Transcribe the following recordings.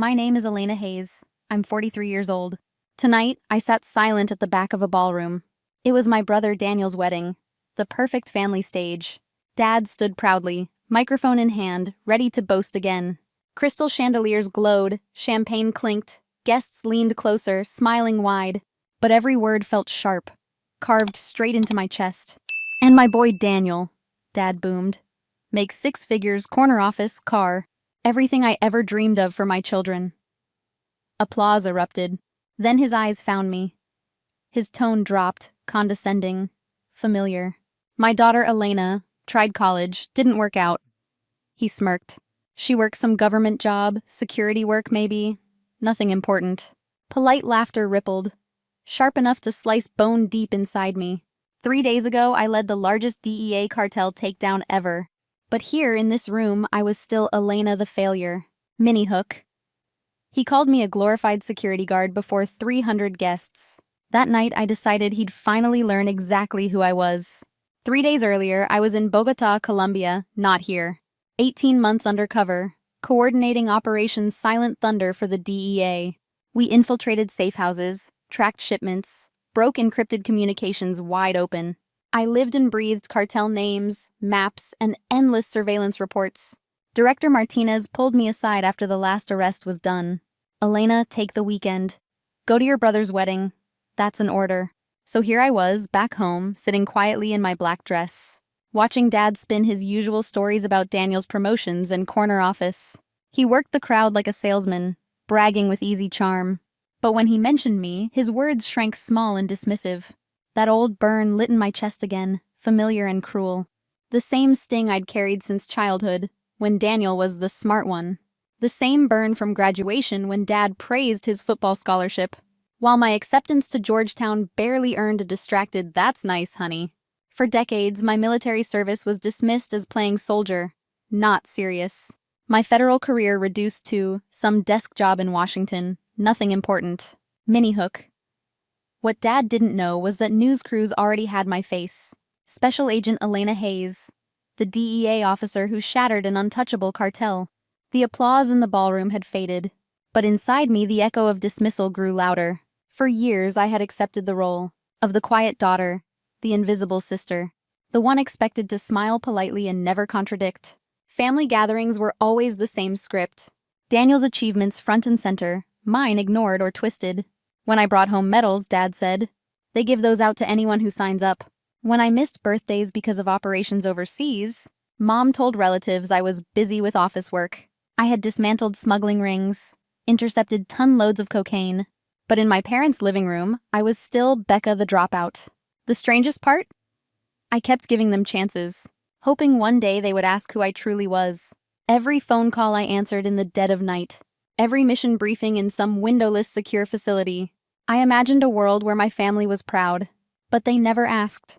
My name is Elena Hayes. I'm 43 years old. Tonight, I sat silent at the back of a ballroom. It was my brother Daniel's wedding, the perfect family stage. Dad stood proudly, microphone in hand, ready to boast again. Crystal chandeliers glowed, champagne clinked, guests leaned closer, smiling wide. But every word felt sharp, carved straight into my chest. And my boy Daniel, Dad boomed. Makes 6 figures, corner office, car. Everything I ever dreamed of for my children. Applause erupted. Then his eyes found me. His tone dropped, condescending, familiar. My daughter Elena tried college, didn't work out. He smirked. She works some government job, security work maybe. Nothing important. Polite laughter rippled, sharp enough to slice bone deep inside me. 3 days ago, I led the largest DEA cartel takedown ever. But here, in this room, I was still Elena the failure. Mini Hook. He called me a glorified security guard before 300 guests. That night, I decided he'd finally learn exactly who I was. 3 days earlier, I was in Bogota, Colombia, not here. 18 months undercover, coordinating Operation Silent Thunder for the DEA. We infiltrated safe houses, tracked shipments, broke encrypted communications wide open. I lived and breathed cartel names, maps, and endless surveillance reports. Director Martinez pulled me aside after the last arrest was done. Elena, take the weekend. Go to your brother's wedding. That's an order. So here I was, back home, sitting quietly in my black dress, watching Dad spin his usual stories about Daniel's promotions and corner office. He worked the crowd like a salesman, bragging with easy charm. But when he mentioned me, his words shrank small and dismissive. That old burn lit in my chest again, familiar and cruel. The same sting I'd carried since childhood, when Daniel was the smart one. The same burn from graduation when Dad praised his football scholarship, while my acceptance to Georgetown barely earned a distracted "that's nice, honey." For decades, my military service was dismissed as playing soldier, not serious. My federal career reduced to some desk job in Washington, nothing important. Mini Hook. What Dad didn't know was that news crews already had my face. Special Agent Elena Hayes, the DEA officer who shattered an untouchable cartel. The applause in the ballroom had faded, but inside me the echo of dismissal grew louder. For years I had accepted the role of the quiet daughter, the invisible sister, the one expected to smile politely and never contradict. Family gatherings were always the same script. Daniel's achievements front and center, mine ignored or twisted. When I brought home medals, Dad said, they give those out to anyone who signs up. When I missed birthdays because of operations overseas, Mom told relatives I was busy with office work. I had dismantled smuggling rings, intercepted ton-loads of cocaine. But in my parents' living room, I was still Becca the dropout. The strangest part? I kept giving them chances, hoping one day they would ask who I truly was. Every phone call I answered in the dead of night. Every mission briefing in some windowless secure facility. I imagined a world where my family was proud, but they never asked.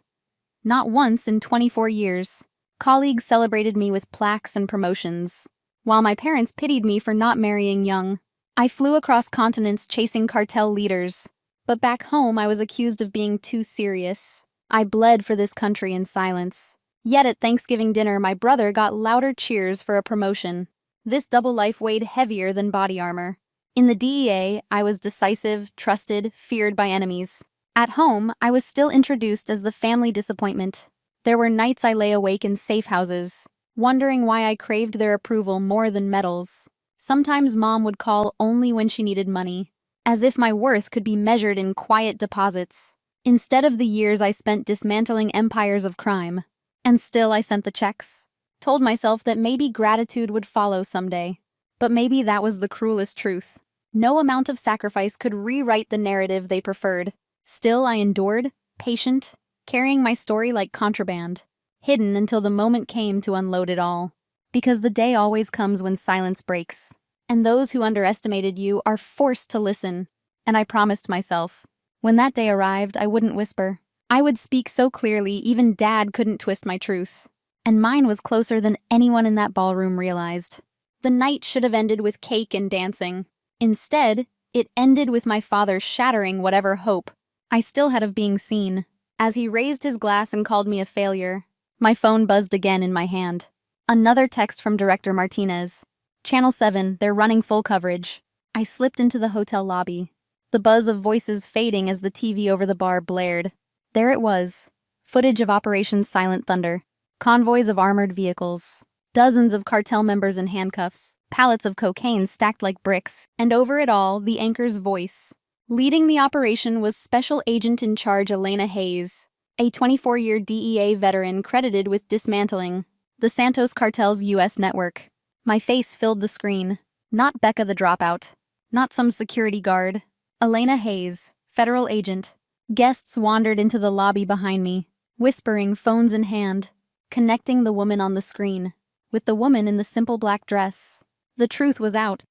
Not once in 24 years. Colleagues celebrated me with plaques and promotions, while my parents pitied me for not marrying young. I flew across continents chasing cartel leaders, but back home I was accused of being too serious. I bled for this country in silence. Yet at Thanksgiving dinner, my brother got louder cheers for a promotion. This double life weighed heavier than body armor. In the DEA, I was decisive, trusted, feared by enemies. At home, I was still introduced as the family disappointment. There were nights I lay awake in safe houses, wondering why I craved their approval more than medals. Sometimes Mom would call only when she needed money, as if my worth could be measured in quiet deposits, instead of the years I spent dismantling empires of crime. And still I sent the checks. Told myself that maybe gratitude would follow someday. But maybe that was the cruelest truth. No amount of sacrifice could rewrite the narrative they preferred. Still I endured, patient, carrying my story like contraband, hidden until the moment came to unload it all. Because the day always comes when silence breaks, and those who underestimated you are forced to listen. And I promised myself, when that day arrived, I wouldn't whisper. I would speak so clearly even Dad couldn't twist my truth. And mine was closer than anyone in that ballroom realized. The night should have ended with cake and dancing. Instead, it ended with my father shattering whatever hope I still had of being seen. As he raised his glass and called me a failure, my phone buzzed again in my hand. Another text from Director Martinez. Channel 7, they're running full coverage. I slipped into the hotel lobby, the buzz of voices fading as the TV over the bar blared. There it was, footage of Operation Silent Thunder, convoys of armored vehicles, dozens of cartel members in handcuffs, pallets of cocaine stacked like bricks, and over it all, the anchor's voice. Leading the operation was Special Agent in Charge Elena Hayes, a 24-year DEA veteran credited with dismantling the Santos Cartel's U.S. network. My face filled the screen. Not Becca the dropout. Not some security guard. Elena Hayes, federal agent. Guests wandered into the lobby behind me, whispering, phones in hand, connecting the woman on the screen with the woman in the simple black dress. The truth was out.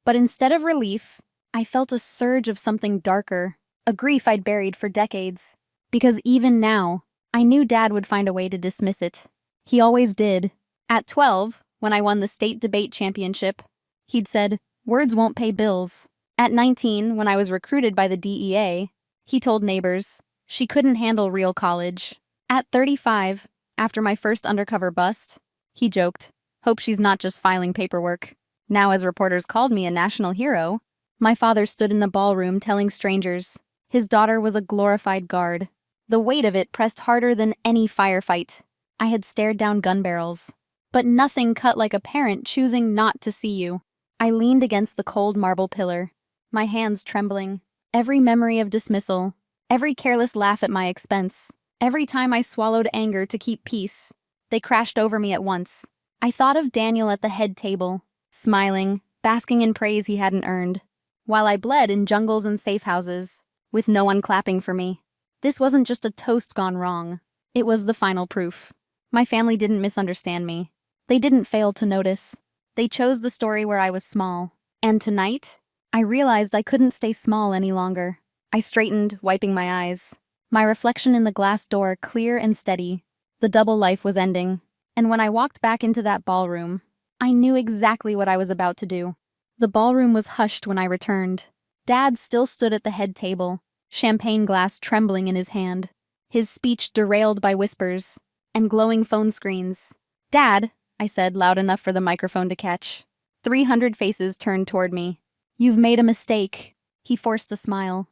But instead of relief, I felt a surge of something darker, a grief I'd buried for decades. Because even now, I knew Dad would find a way to dismiss it. He always did. At 12, when I won the state debate championship, he'd said, "Words won't pay bills." At 19, when I was recruited by the DEA, he told neighbors she couldn't handle real college. At 35, after my first undercover bust, he joked, "Hope she's not just filing paperwork." Now, as reporters called me a national hero, my father stood in a ballroom telling strangers his daughter was a glorified guard. The weight of it pressed harder than any firefight. I had stared down gun barrels, but nothing cut like a parent choosing not to see you. I leaned against the cold marble pillar, my hands trembling. Every memory of dismissal, every careless laugh at my expense, every time I swallowed anger to keep peace, they crashed over me at once. I thought of Daniel at the head table, smiling, basking in praise he hadn't earned, while I bled in jungles and safe houses, with no one clapping for me. This wasn't just a toast gone wrong. It was the final proof. My family didn't misunderstand me. They didn't fail to notice. They chose the story where I was small. And tonight, I realized I couldn't stay small any longer. I straightened, wiping my eyes. My reflection in the glass door clear and steady. The double life was ending. And when I walked back into that ballroom, I knew exactly what I was about to do. The ballroom was hushed when I returned. Dad still stood at the head table, champagne glass trembling in his hand, his speech derailed by whispers and glowing phone screens. "Dad," I said, loud enough for the microphone to catch. 300 faces turned toward me. "You've made a mistake." He forced a smile.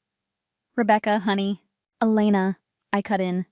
"Rebecca, honey." "Elena," I cut in.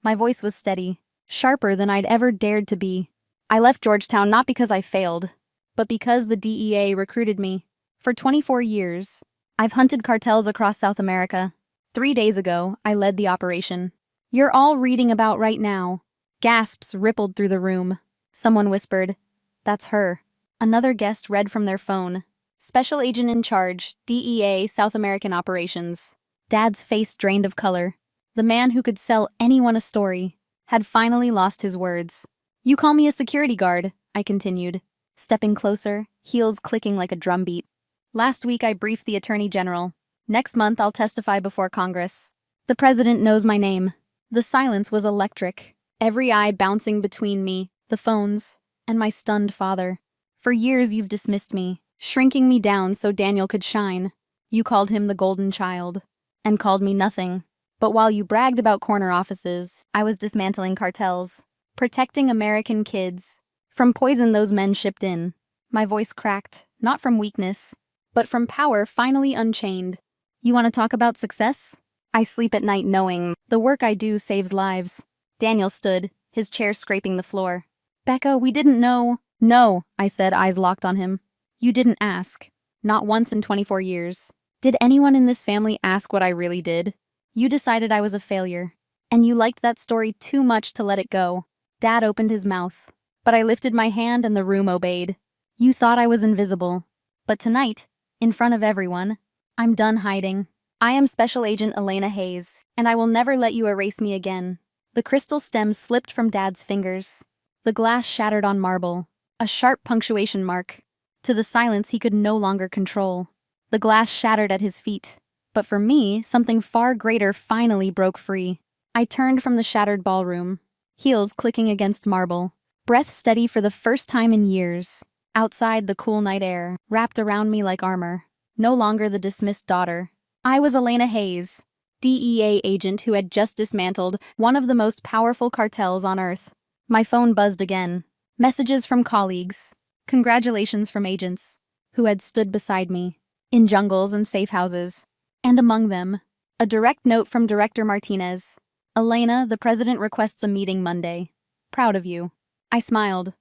My voice was steady, sharper than I'd ever dared to be. "I left Georgetown not because I failed, but because the DEA recruited me. For 24 years, I've hunted cartels across South America. 3 days ago, I led the operation you're all reading about right now." Gasps rippled through the room. Someone whispered, "That's her." Another guest read from their phone, "Special Agent in Charge, DEA, South American Operations." Dad's face drained of color. The man who could sell anyone a story had finally lost his words. "You call me a security guard," I continued, stepping closer, heels clicking like a drumbeat. "Last week I briefed the Attorney General. Next month I'll testify before Congress. The President knows my name." The silence was electric, every eye bouncing between me, the phones, and my stunned father. "For years you've dismissed me, shrinking me down so Daniel could shine. You called him the golden child, and called me nothing. But while you bragged about corner offices, I was dismantling cartels, protecting American kids from poison those men shipped in." My voice cracked, not from weakness, but from power finally unchained. "You want to talk about success?" I sleep at night knowing the work I do saves lives. Daniel stood, his chair scraping the floor. "Becca, we didn't know." "No," I said, eyes locked on him. "You didn't ask. Not once in 24 years. Did anyone in this family ask what I really did? You decided I was a failure, and you liked that story too much to let it go." Dad opened his mouth, but I lifted my hand and the room obeyed. "You thought I was invisible. But tonight, in front of everyone, I'm done hiding. I am Special Agent Elena Hayes, and I will never let you erase me again." The crystal stem slipped from Dad's fingers. The glass shattered on marble, a sharp punctuation mark. To the silence he could no longer control. The glass shattered at his feet. But for me, something far greater finally broke free. I turned from the shattered ballroom, heels clicking against marble, breath steady for the first time in years. Outside, the cool night air wrapped around me like armor. No longer the dismissed daughter. I was Elena Hayes, DEA agent who had just dismantled one of the most powerful cartels on Earth. My phone buzzed again. Messages from colleagues. Congratulations from agents who had stood beside me. in jungles and safe houses. And among them, a direct note from Director Martinez. Elena, the president requests a meeting Monday. Proud of you. I smiled.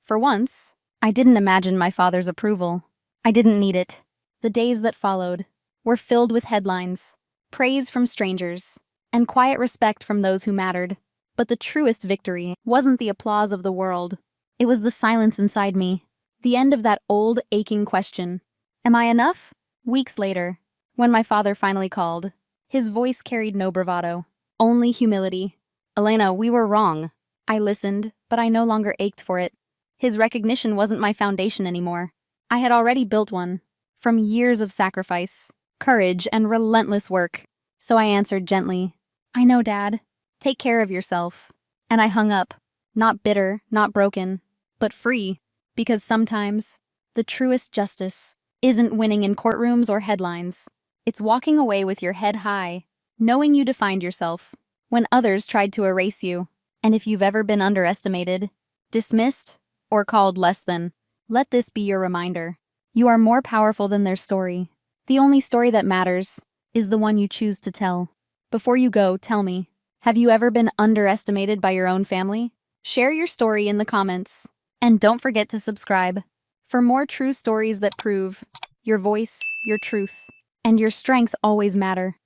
For once, I didn't imagine my father's approval. I didn't need it. The days that followed were filled with headlines, praise from strangers, and quiet respect from those who mattered. But the truest victory wasn't the applause of the world. It was the silence inside me. The end of that old, aching question. Am I enough? Weeks later, when my father finally called, his voice carried no bravado, only humility. Elena, we were wrong. I listened, but I no longer ached for it. His recognition wasn't my foundation anymore. I had already built one, from years of sacrifice, courage, and relentless work. So I answered gently, I know, Dad. Take care of yourself. And I hung up, not bitter, not broken, but free, because sometimes the truest justice isn't winning in courtrooms or headlines. It's walking away with your head high, knowing you defined yourself when others tried to erase you. And if you've ever been underestimated, dismissed, or called less than, let this be your reminder. You are more powerful than their story. The only story that matters is the one you choose to tell. Before you go, tell me, have you ever been underestimated by your own family? Share your story in the comments. And don't forget to subscribe for more true stories that prove your voice, your truth, and your strength always matter.